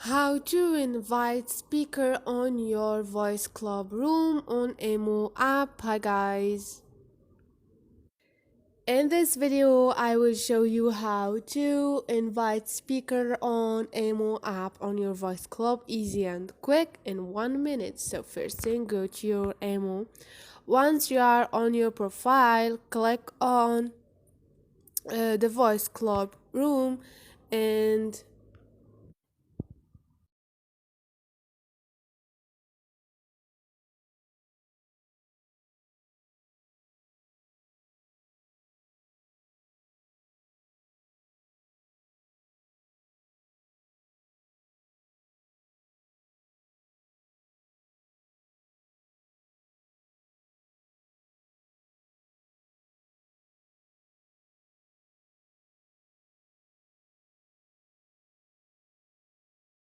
How to invite speaker on your voice club room on Imo app. Hi guys. In this video I will show you how to invite speaker on Imo app on your voice club, easy and quick in 1 minute. So first thing, go to your Imo. Once you are on your profile, click on the voice club room and